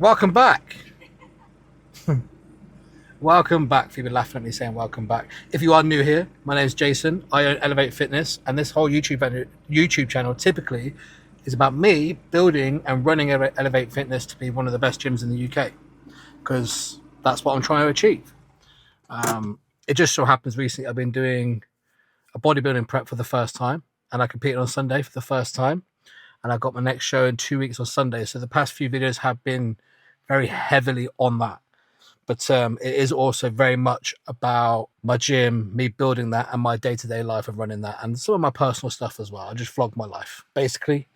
Welcome back. Welcome back. If you've been laughing at me saying welcome back. If you are new here, my name is Jason. I own Elevate Fitness, and this whole YouTube channel typically is about me building and running Elevate Fitness to be one of the best gyms in the UK, because that's what I'm trying to achieve. It just so happens recently I've been doing a bodybuilding prep for the first time, and I competed on Sunday for the first time, and I got my next show in 2 weeks on Sunday. So the past few videos have been very heavily on that. But it is also very much about my gym, me building that, and my day-to-day life of running that, and some of my personal stuff as well. I just vlog my life, basically.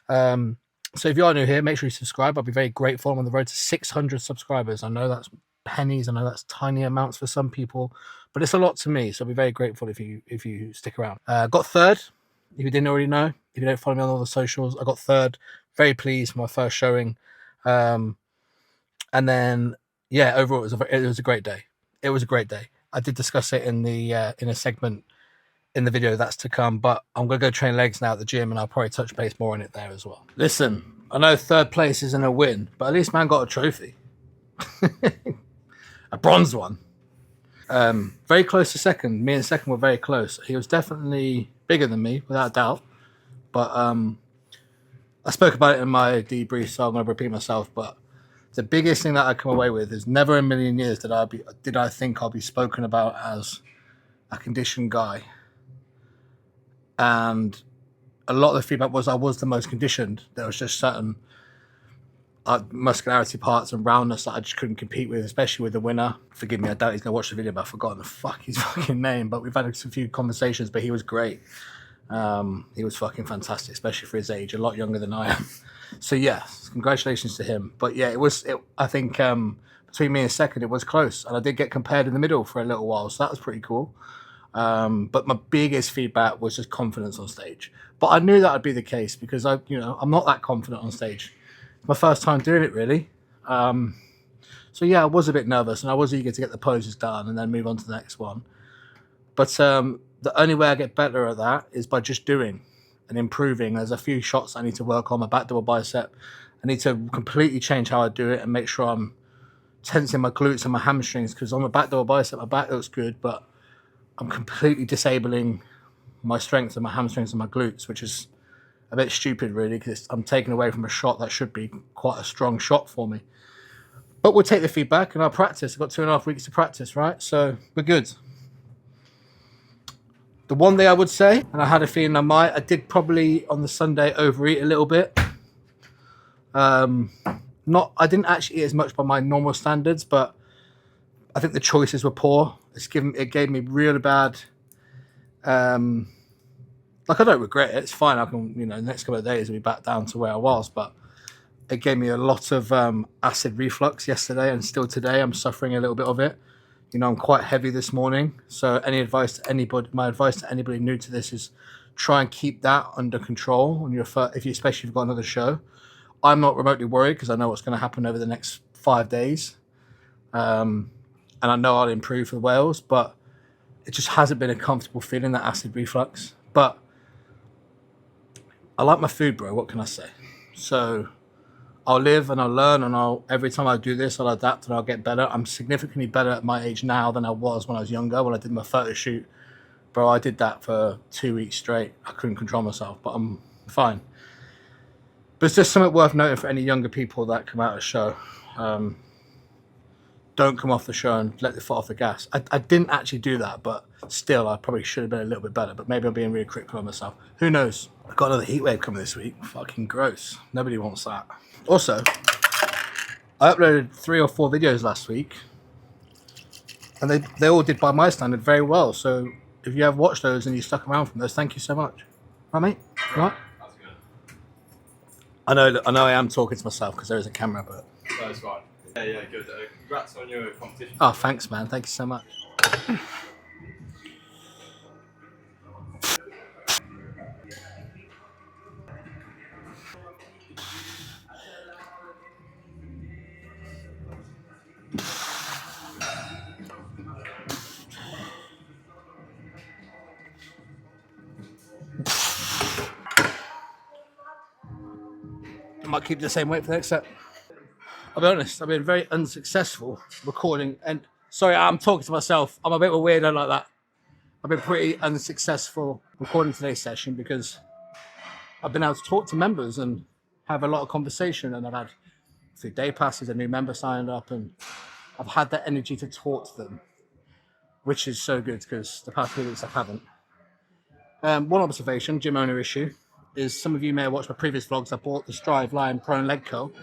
So if you are new here, make sure you subscribe. I'll be very grateful. I'm on the road to 600 subscribers. I know that's pennies. I know that's tiny amounts for some people, but it's a lot to me. So I'll be very grateful if you stick around. Got third. If you didn't already know, if you don't follow me on all the socials, I got third. Very pleased for my first showing. And then, yeah, overall, it was a great day. It was a great day. I did discuss it in a segment in the video that's to come, but I'm going to go train legs now at the gym, and I'll probably touch base more on it there as well. Listen, I know third place isn't a win, but at least man got a trophy. A bronze one. Very close to second. Me and second were very close. He was definitely bigger than me, without doubt. But I spoke about it in my debrief, so I'm going to repeat myself. But the biggest thing that I come away with is never in a million years did I think I'll be spoken about as a conditioned guy. And a lot of the feedback was I was the most conditioned. There was just certain muscularity parts and roundness that I just couldn't compete with, especially with the winner. Forgive me, I doubt he's going to watch the video, but I've forgotten the his fucking name. But we've had a few conversations, but he was great. He was fucking fantastic, especially for his age, a lot younger than I am. So yeah, congratulations to him. But yeah, I think between me and second, it was close, and I did get compared in the middle for a little while, so that was pretty cool. But my biggest feedback was just confidence on stage. But I knew that would be the case because I'm not that confident on stage. It's my first time doing it, really. So yeah, I was a bit nervous, and I was eager to get the poses done and then move on to the next one. But the only way I get better at that is by just doing and improving. There's a few shots I need to work on. My back double bicep, I need to completely change how I do it and make sure I'm tensing my glutes and my hamstrings, because on the back double bicep, my back looks good, but I'm completely disabling my strength and my hamstrings and my glutes, which is a bit stupid, really, because I'm taking away from a shot that should be quite a strong shot for me. But we'll take the feedback and I'll practice. I've got 2.5 weeks to practice, right? So we're good. The one thing I would say, and I had a feeling I did probably on the Sunday overeat a little bit. I didn't actually eat as much by my normal standards, but I think the choices were poor. It gave me really bad. Like, I don't regret it. It's fine. I can, the next couple of days I'll be back down to where I was, but it gave me a lot of acid reflux yesterday, and still today I'm suffering a little bit of it. I'm quite heavy this morning. So my advice to anybody new to this is try and keep that under control on especially if you've got another show. I'm not remotely worried because I know what's going to happen over the next 5 days. And I know I'll improve for Wales, but it just hasn't been a comfortable feeling, that acid reflux. But I like my food, bro. What can I say? So I'll live and I'll learn, and every time I do this, I'll adapt and I'll get better. I'm significantly better at my age now than I was when I was younger, when I did my photo shoot. Bro, I did that for 2 weeks straight. I couldn't control myself, but I'm fine. But it's just something worth noting for any younger people that come out of the show. Don't come off the show and let the foot off the gas. I didn't actually do that, but still, I probably should have been a little bit better. But maybe I'm being really critical of myself. Who knows? I've got another heatwave coming this week. Fucking gross. Nobody wants that. Also, I uploaded 3 or 4 videos last week, and they all did, by my standard, very well. So if you have watched those and you stuck around from those, thank you so much. Right, mate? Right? That's good. I know I am talking to myself because there is a camera, but... That's right. Yeah, good. Congrats on your competition. Oh, thanks, man. Thank you so much. I might keep the same weight for the next set. I'll be honest, I've been very unsuccessful recording. And sorry, I'm talking to myself. I'm a bit of a weirdo like that. I've been pretty unsuccessful recording today's session because I've been able to talk to members and have a lot of conversation. And I've had a few day passes, a new member signed up, and I've had that energy to talk to them, which is so good because the past few weeks I haven't. One observation, gym owner issue, is some of you may have watched my previous vlogs. I bought the Strive Line Prone Leg Curl.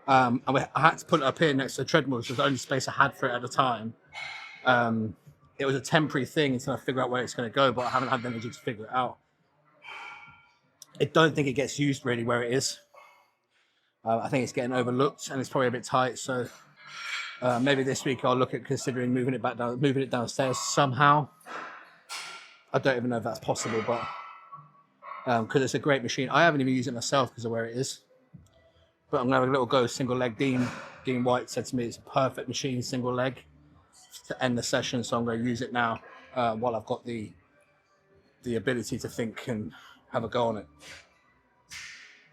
And I had to put it up here next to the treadmill, which was the only space I had for it at the time. It was a temporary thing until I figure out where it's going to go, but I haven't had the energy to figure it out. I don't think it gets used really where it is. I think it's getting overlooked and it's probably a bit tight. So maybe this week I'll look at considering moving it downstairs somehow. I don't even know if that's possible, but because it's a great machine. I haven't even used it myself because of where it is. But I'm going to have a little go single leg. Dean White said to me it's a perfect machine, single leg, to end the session. So I'm going to use it now while I've got the ability to think and have a go on it.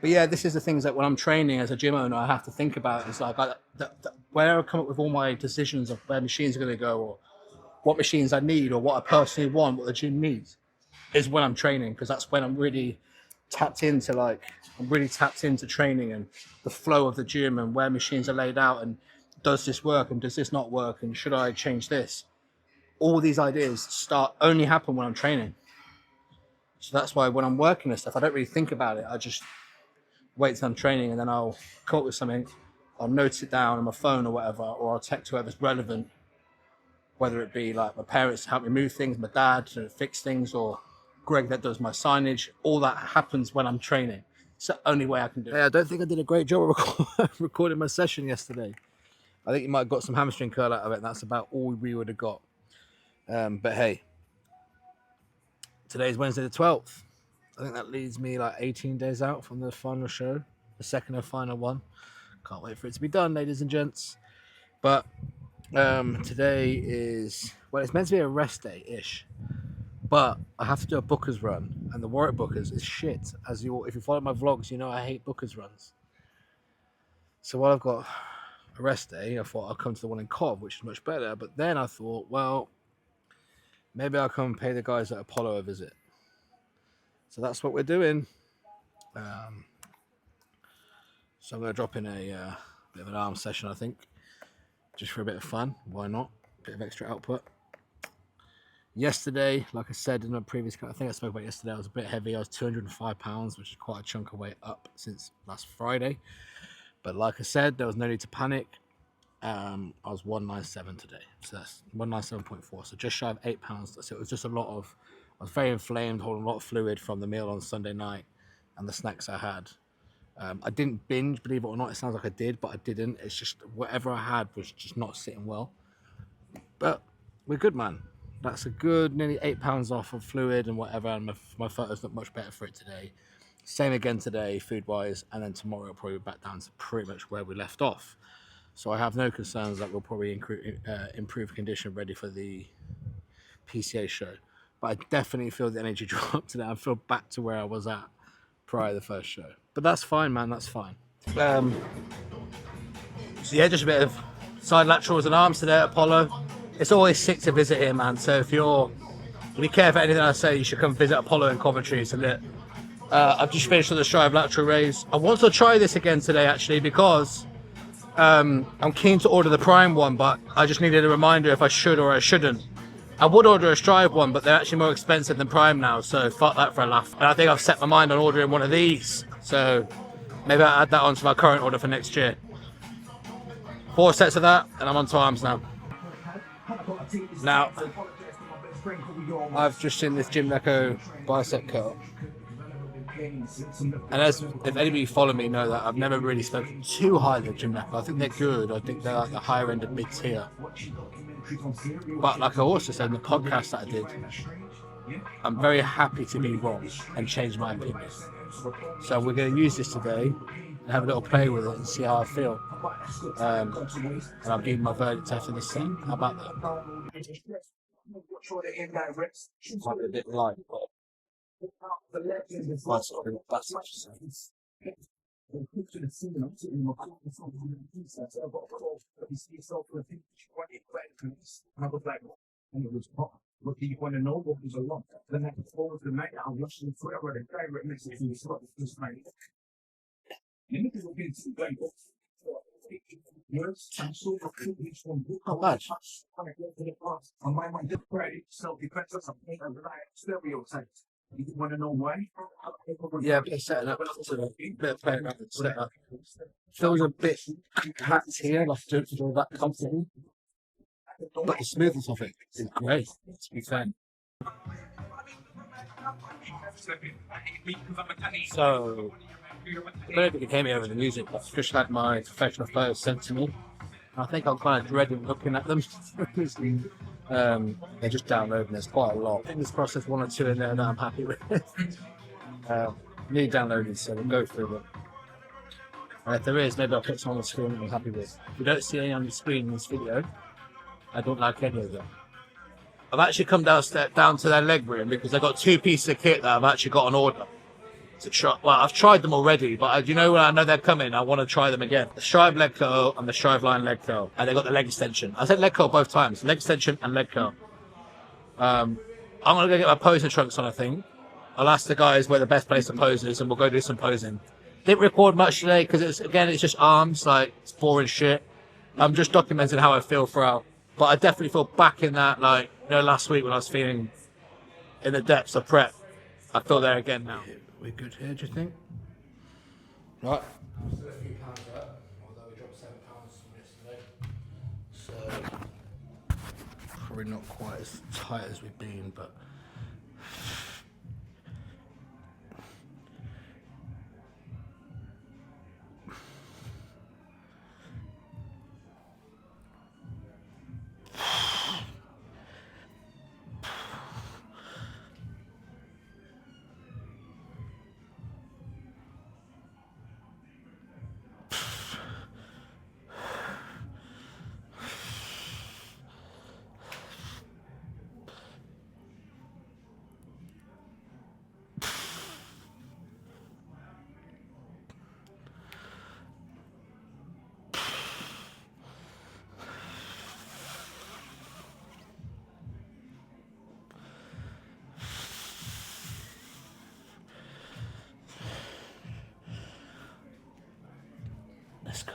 But yeah, this is the things that when I'm training as a gym owner, I have to think about. It's like where I come up with all my decisions of where machines are going to go, or what machines I need, or what I personally want, what the gym needs, is when I'm training, because that's when I'm really tapped into training and the flow of the gym and where machines are laid out and does this work and does this not work and should I change this? All these ideas only happen when I'm training. So that's why when I'm working and stuff, I don't really think about it. I just wait till I'm training and then I'll come up with something. I'll note it down on my phone or whatever, or I'll text whoever's relevant, whether it be like my parents to help me move things, my dad to fix things, or Greg that does my signage. All that happens when I'm training. It's the only way I can do it. Hey, I don't think I did a great job of recording my session yesterday. I think you might have got some hamstring curl out of it, and that's about all we would have got. But hey, today's Wednesday the 12th. I think that leaves me like 18 days out from the final show, the second and final one. Can't wait for it to be done, ladies and gents. But today is, well, it's meant to be a rest day-ish. But I have to do a Booker's run, and the Warwick Booker's is shit. If you follow my vlogs, you know I hate Booker's runs. So while I've got a rest day, I thought I'll come to the one in Cov, which is much better. But then I thought, well, maybe I'll come and pay the guys at Apollo a visit. So that's what we're doing. So I'm going to drop in a bit of an arm session, I think, just for a bit of fun. Why not? A bit of extra output. Yesterday, like I said in a previous, I think I spoke about yesterday, I was a bit heavy. I was 205 pounds, which is quite a chunk of weight up since last Friday. But like I said, there was no need to panic. I was 197 today, so that's 197.4, so just shy of 8 pounds. So it was just I was very inflamed, holding a lot of fluid from the meal on Sunday night and the snacks I had. I didn't binge, believe it or not. It sounds like I did, but I didn't. It's just whatever I had was just not sitting well. But we're good, man. That's a good nearly 8 pounds off of fluid and whatever, and my photos look much better for it today. Same again today, food-wise, and then tomorrow I'll probably be back down to pretty much where we left off. So I have no concerns that we'll probably improve condition ready for the PCA show. But I definitely feel the energy drop today. I feel back to where I was at prior to the first show. But that's fine, man, that's fine. So yeah, just a bit of side laterals and arms today at Apollo. It's always sick to visit here, man. So if you care for anything I say, you should come visit Apollo in Coventry. It's lit. I've just finished with the Strive lateral raise. I want to try this again today, actually, because I'm keen to order the Prime one, but I just needed a reminder if I should or I shouldn't. I would order a Strive one, but they're actually more expensive than Prime now, so fuck that for a laugh. And I think I've set my mind on ordering one of these, so maybe I'll add that onto my current order for next year. 4 sets of that, and I'm on to arms now. Now, I've just seen this Gym Echo bicep curl. And if anybody follow me know that I've never really spoken too highly of Gym Echo. I think they're good. I think they're like the higher end of mid tier. But like I also said in the podcast that I did, I'm very happy to be wrong and change my opinion. So we're going to use this today and have a little play with it and see how I feel. And I'll give my verdict after this set. How about that? Might be a bit light, but Not bad. Yeah, a bit of setting up, a bit of playing around with setup. Feels a bit packed here, like I don't feel that comfortable. But the smoothness of it is great, to be fair. So, I don't think it came here over the music. I've just had my professional photos sent to me. I think I'm kind of dreading looking at them. They're just downloading. There's quite a lot. Fingers crossed there's one or two in there that I'm happy with. Need downloaded, so we'll go through them. And if there is, maybe I'll put some on the screen that I'm happy with. If you don't see any on the screen in this video, I don't like any of them. I've actually come down to their leg room because I've got two pieces of kit that I've actually got on order. Well, I've tried them already, but you know when I know they're coming, I want to try them again. The Strive leg curl and the Strive line leg curl. And they got the leg extension. I said leg curl both times. Leg extension and leg curl. I'm going to go get my poser trunks on, I think. I'll ask the guys where the best place to pose is and we'll go do some posing. Didn't record much today because it's just arms, like it's boring shit. I'm just documenting how I feel throughout. But I definitely feel back in that, like, you know, last week when I was feeling in the depths of prep. I feel there again now. We're good here, do you think? Right. Still a few pounds up, although we dropped 7 pounds from yesterday. So, probably not quite as tight as we've been, but. Let's go.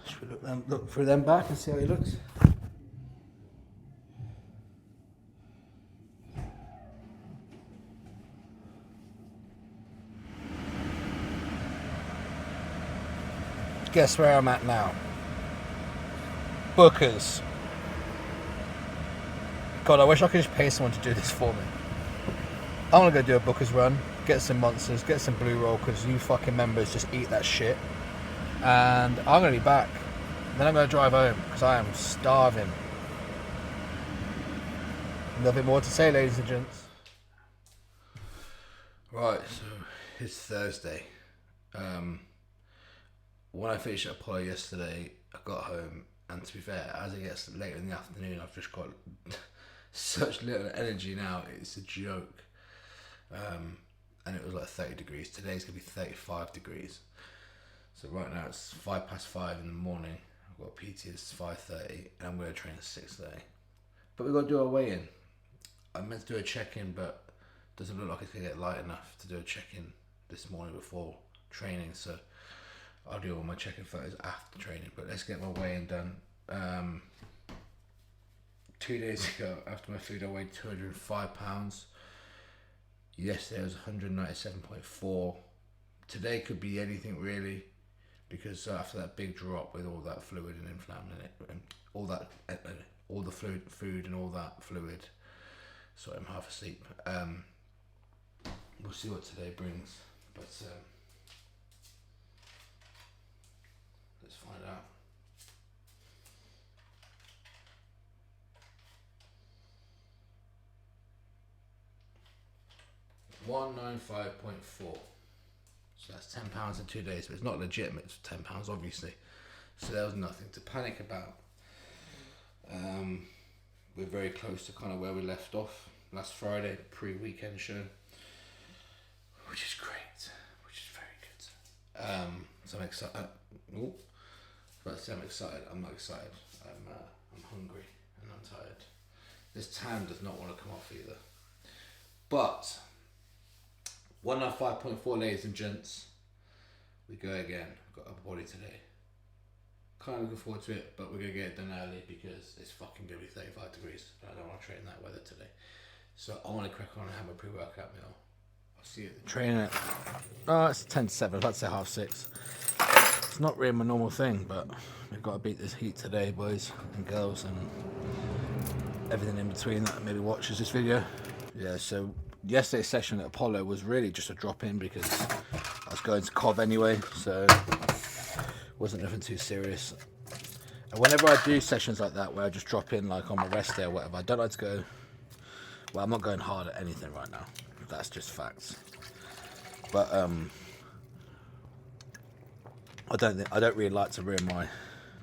Should we look through them back and see how he looks? Guess where I'm at now? Bookers. God, I wish I could just pay someone to do this for me. I want to go do a Bookers run, get some monsters, get some blue roll, because you fucking members just eat that shit. And I'm going to be back. Then I'm going to drive home, because I am starving. Nothing more to say, ladies and gents. Right, so it's Thursday. When I finished at Apollo yesterday, I got home, and to be fair, as it gets later in the afternoon, I've just got such little energy now, it's a joke. And it was like 30 degrees. Today's going to be 35 degrees. So right now it's 5:05 in the morning. I've got PT at 5:30, and I'm going to train at 6:30. But we've got to do our weigh-in. I meant to do a check-in, but it doesn't look like it's going to get light enough to do a check-in this morning before training, so I'll do all my check-in photos after training. But let's get my weigh-in done. 2 days ago, after my food, I weighed 205 pounds. Yesterday was 197.4. Today could be anything really, because after that big drop with all that fluid and inflammation in it, and all the food and all that fluid, so I'm half asleep. We'll see what today brings, but let's find out. 195.4. So that's £10 in 2 days, but it's not legitimate. It's £10, obviously. So there was nothing to panic about. We're very close to kind of where we left off last Friday, pre-weekend show, which is great, which is very good. So I'm excited. I'm excited. I'm not excited. I'm hungry and I'm tired. This tan does not want to come off either. But 195.4, ladies and gents. We go again. We've got upper body today. Kind of looking forward to it, but we're going to get it done early because it's fucking going to be 35 degrees. I don't want to train in that weather today. So I want to crack on and have a pre-workout meal. I'll see you at the training it. Oh, it's 10 to 7. I'd say 6:30. It's not really my normal thing, but we've got to beat this heat today, boys and girls, and everything in between that maybe watches this video. Yeah, so yesterday's session at Apollo was really just a drop-in because I was going to Cov anyway, so wasn't nothing too serious. And whenever I do sessions like that where I just drop in like on my rest day or whatever, I don't like to go, well, I'm not going hard at anything right now. That's just facts. But I don't really like to ruin my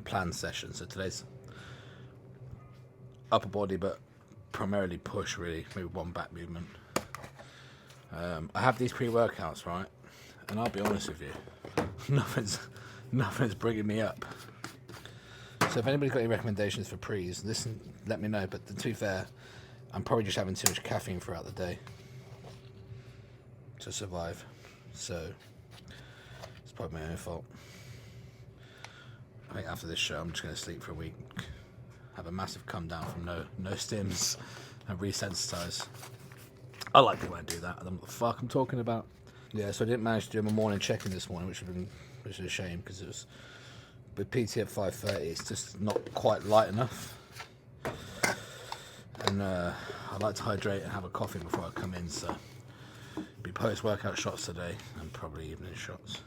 planned session. So today's upper body, but primarily push, really, maybe one back movement. I have these pre-workouts, right? And I'll be honest with you, nothing's bringing me up. So if anybody's got any recommendations for pre's, listen, let me know. But to be fair, I'm probably just having too much caffeine throughout the day to survive. So it's probably my own fault. I think after this show, I'm just going to sleep for a week, have a massive come down from no stims, and resensitize. I like it when I do that. I don't know what the fuck I'm talking about. Yeah, so I didn't manage to do my morning check-in this morning, which is a shame because it was with PT at 5:30. It's just not quite light enough, and I like to hydrate and have a coffee before I come in. So be post-workout shots today and probably evening shots.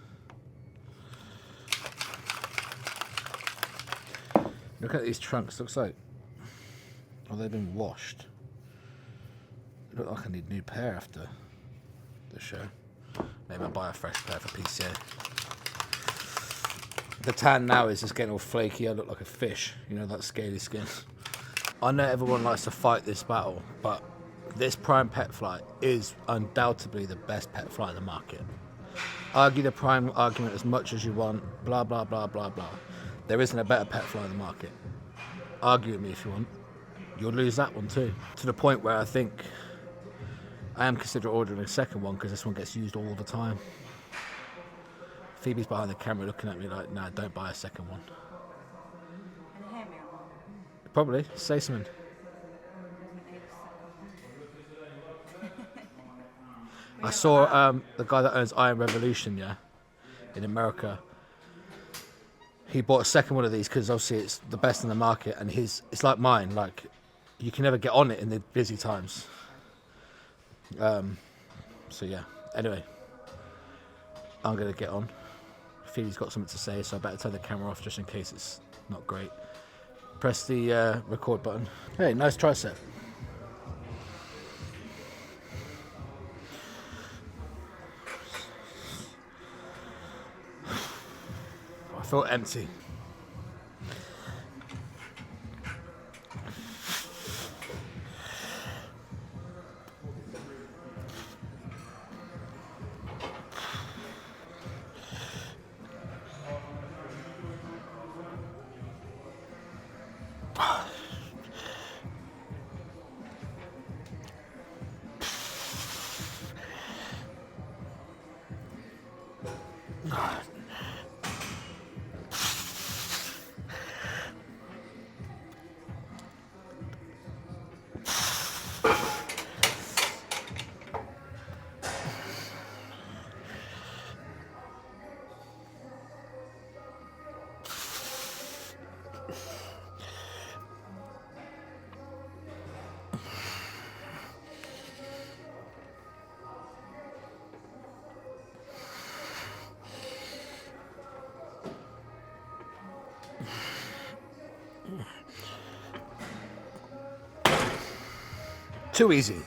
Look at these trunks. Looks like, oh, they've been washed. They look like I need a new pair after the show. Maybe I'll buy a fresh pair for PCA. The tan now is just getting all flaky. I look like a fish, you know, that scaly skin. I know everyone likes to fight this battle, but this Prime Pet Fly is undoubtedly the best pet fly in the market. Argue the Prime argument as much as you want, blah, blah, blah, blah, blah. There isn't a better pet fly in the market. Argue with me if you want. You'll lose that one too. To the point where I think I am considering ordering a second one because this one gets used all the time. Phoebe's behind the camera looking at me like, nah, don't buy a second one. Can you hear me or not? Probably. Say something. I saw the guy that owns Iron Revolution, yeah, in America. He bought a second one of these because obviously it's the best in the market, and it's like mine. Like, you can never get on it in the busy times. So yeah. Anyway, I'm gonna get on. Phoebe's got something to say, so I better turn the camera off just in case it's not great. Press the record button. Hey, nice tricep. I feel empty. Too easy.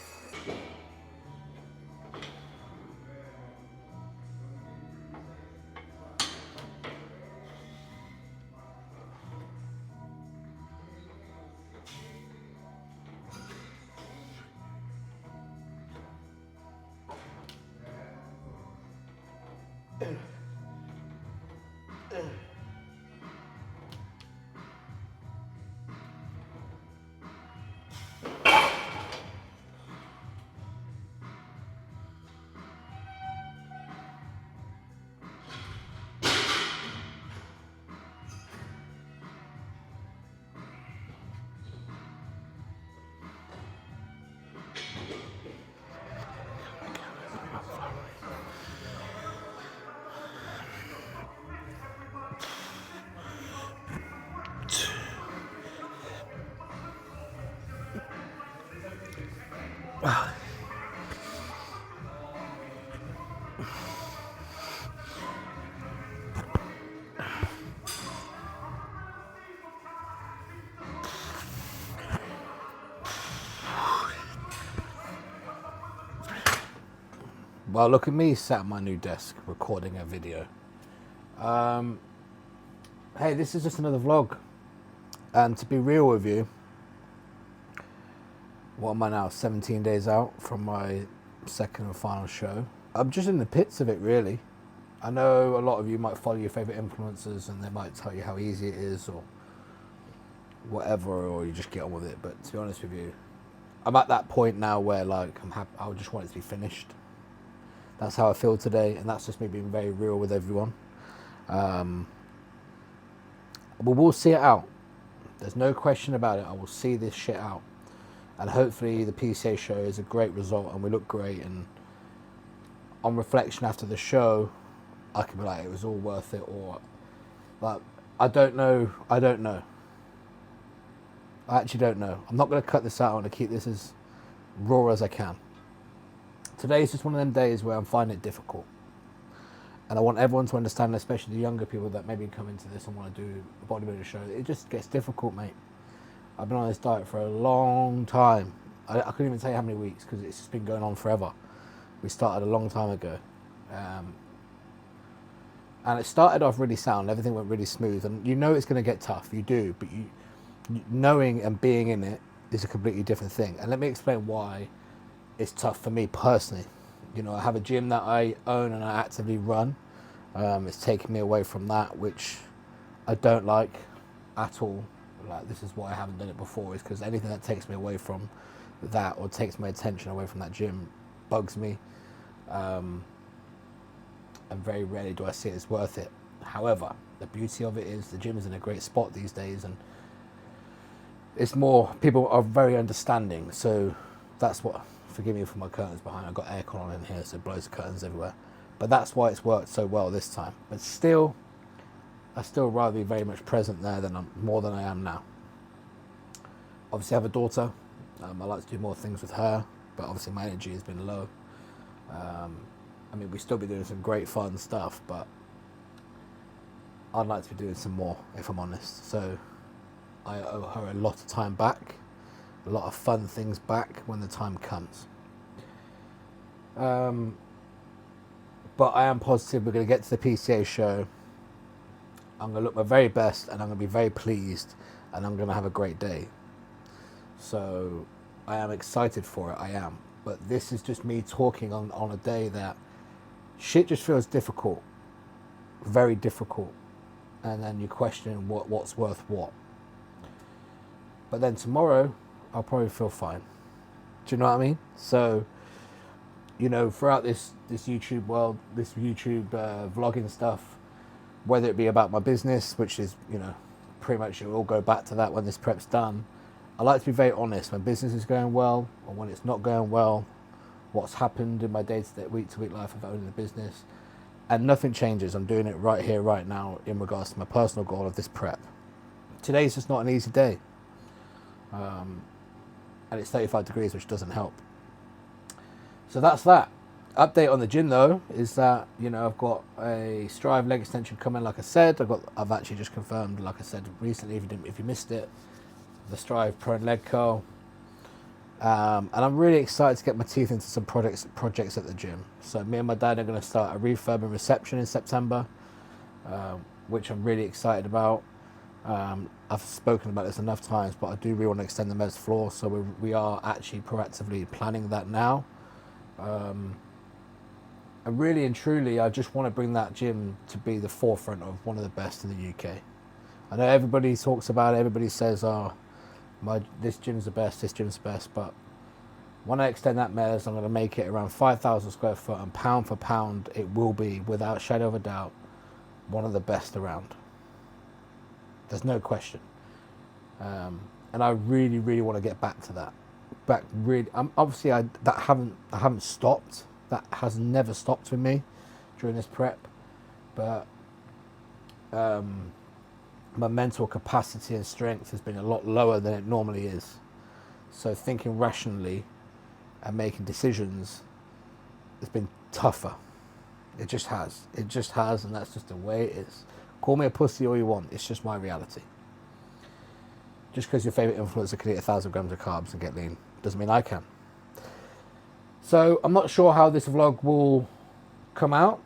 Well, look at me sat at my new desk recording a video. Hey, this is just another vlog. And to be real with you, what am I now, 17 days out from my second and final show? I'm just in the pits of it, really. I know a lot of you might follow your favourite influencers and they might tell you how easy it is or whatever, or you just get on with it. But to be honest with you, I'm at that point now where like I'm happy. I just want it to be finished. That's how I feel today, and that's just me being very real with everyone. But we'll see it out. There's no question about it. I will see this shit out, and hopefully the PCA show is a great result and we look great. And on reflection after the show, I can be like, it was all worth it, or like, I don't know. I actually don't know. I'm not going to cut this out. I want to keep this as raw as I can. Today is just one of them days where I'm finding it difficult. And I want everyone to understand, especially the younger people that maybe come into this and want to do a bodybuilding show. It just gets difficult, mate. I've been on this diet for a long time. I couldn't even tell you how many weeks, because it's just been going on forever. We started a long time ago. And it started off really sound. Everything went really smooth. And you know it's going to get tough. You do. But knowing and being in it is a completely different thing. And let me explain why it's tough for me personally. You know, I have a gym that I own and I actively run. It's taken me away from that, which I don't like at all. Like, this is why I haven't done it before, is because anything that takes me away from that or takes my attention away from that gym bugs me. And very rarely do I see it as worth it. However, the beauty of it is the gym is in a great spot these days, and it's more, people are very understanding. So that's what, forgive me for my curtains behind, I've got aircon on in here so it blows the curtains everywhere. But that's why it's worked so well this time. But still, I still rather be very much present there than more than I am now. Obviously I have a daughter. I like to do more things with her, but obviously my energy has been low. I mean, we still be doing some great fun stuff, but I'd like to be doing some more, if I'm honest. So I owe her a lot of time back, a lot of fun things back when the time comes. But I am positive we're going to get to the PCA show. I'm going to look my very best, and I'm going to be very pleased, and I'm going to have a great day. So I am excited for it, I am. But this is just me talking on a day that shit just feels difficult, very difficult. And then you question what's worth what. But then tomorrow, I'll probably feel fine. Do you know what I mean? So, you know, throughout this YouTube world, this YouTube vlogging stuff, whether it be about my business, which is, you know, pretty much it will all go back to that when this prep's done. I like to be very honest when business is going well or when it's not going well, what's happened in my day-to-day, week-to-week life of owning the business. And nothing changes. I'm doing it right here, right now, in regards to my personal goal of this prep. Today's just not an easy day. And it's 35 degrees, which doesn't help. So that's that. Update on the gym though is that, you know, I've got a Strive leg extension coming, like I said. I've actually just confirmed, like I said recently, if you missed it, the Strive Pro and Leg Curl. And I'm really excited to get my teeth into some projects at the gym. So me and my dad are going to start a refurb and reception in September, which I'm really excited about. I've spoken about this enough times, but I do really want to extend the men's floor, so we are actually proactively planning that now. And really and truly, I just want to bring that gym to be the forefront of one of the best in the UK. I know everybody talks about it, everybody says, oh, this gym's the best, this gym's the best, but when I extend that measure, I'm going to make it around 5,000 square foot, and pound for pound, it will be, without a shadow of a doubt, one of the best around. There's no question. And I really, really want to get back to that. Obviously, I haven't stopped. That has never stopped with me during this prep, but my mental capacity and strength has been a lot lower than it normally is. So thinking rationally and making decisions has been tougher. It just has, and that's just the way it is. Call me a pussy all you want, it's just my reality. Just because your favourite influencer can eat 1,000 grams of carbs and get lean doesn't mean I can. So I'm not sure how this vlog will come out.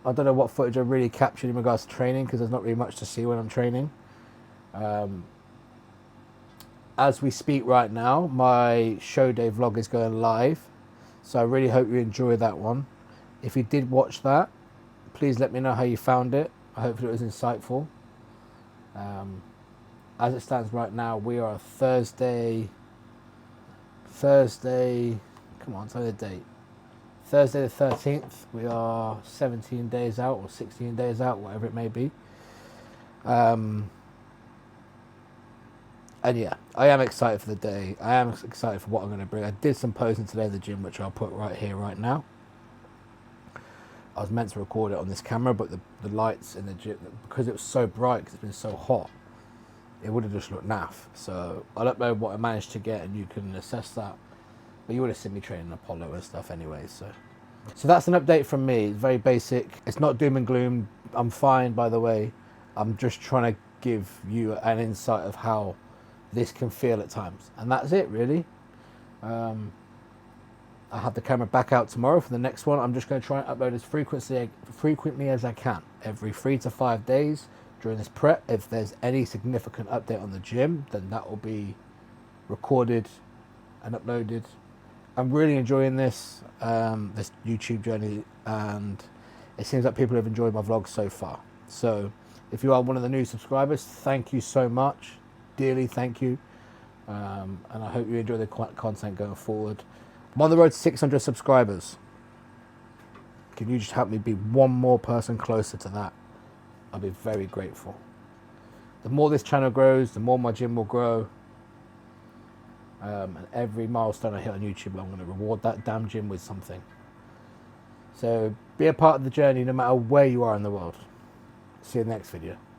I don't know what footage I really captured in regards to training, because there's not really much to see when I'm training. As we speak right now, my show day vlog is going live, so I really hope you enjoy that one. If you did watch that, please let me know how you found it. I hope it was insightful. As it stands right now, we are Thursday, come on, tell me the date. Thursday the 13th, we are 17 days out or 16 days out, whatever it may be. And yeah, I am excited for the day. I am excited for what I'm going to bring. I did some posing today in the gym, which I'll put right here, right now. I was meant to record it on this camera, but the lights in the gym, because it was so bright, because it's been so hot, it would have just looked naff. So I'll upload what I managed to get, and you can assess that. But you would have seen me training Apollo and stuff anyway. So that's an update from me. It's very basic. It's not doom and gloom. I'm fine, by the way. I'm just trying to give you an insight of how this can feel at times, and that's it really. I have the camera back out tomorrow for the next one. I'm just going to try and upload as frequently as I can, every 3 to 5 days during this prep. If there's any significant update on the gym, then that will be recorded and uploaded. I'm really enjoying this YouTube journey, and it seems like people have enjoyed my vlogs so far. So if you are one of the new subscribers, thank you so much. Dearly thank you. And I hope you enjoy the content going forward. I'm on the road to 600 subscribers. Can you just help me be one more person closer to that? I'll be very grateful. The more this channel grows, the more my gym will grow. And every milestone I hit on YouTube, I'm going to reward that damn gym with something. So be a part of the journey no matter where you are in the world. See you in the next video.